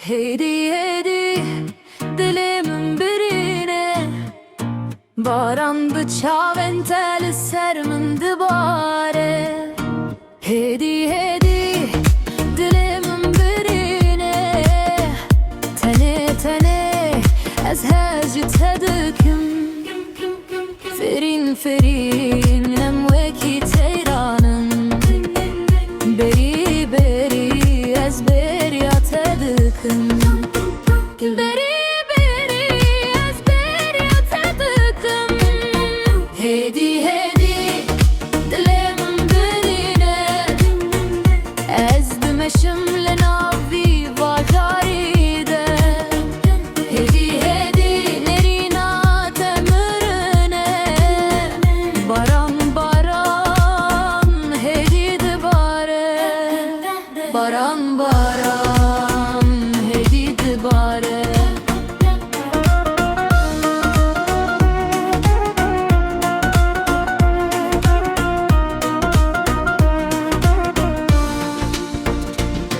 هدي هدي dilimin birine Baran bıçağın teli sermin dibare Hedi hedi dilimin birine Tene tene ez heci tedıkım Ferin ferin emveki teyranın Beri beri ez beri atedıkım Beri beri ez beri atedıkım Hedi hedi dilimin birine Ez dümeşimle navi vacaride Hedi hedi nerina temürüne Baran baran hedi dibare Baran baran hedi dibare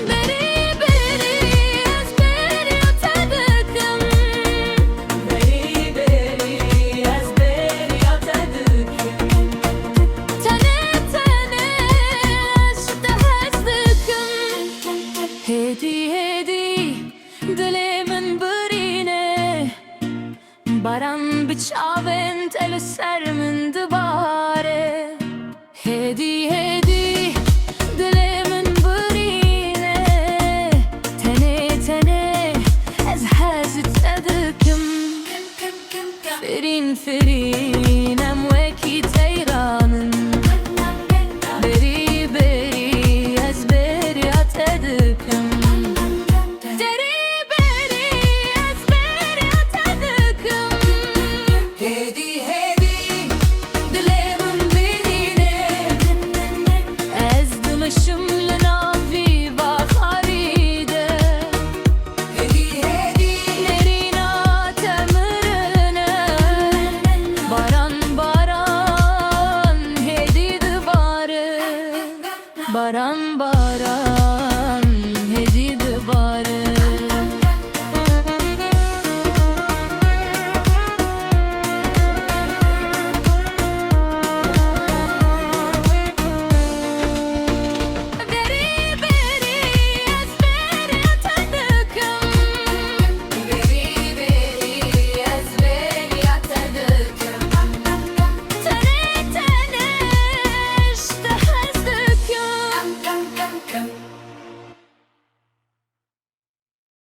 Beri beri ez beri atedıkım Beri beri ez beri atedıkım Tene tene işte hezdıkım Hedi hedi dilimin birine Baran bıçağın teli sermin dibare Hedi hedi dilimin birine Tene tene ez hezit edıkım Ferin ferin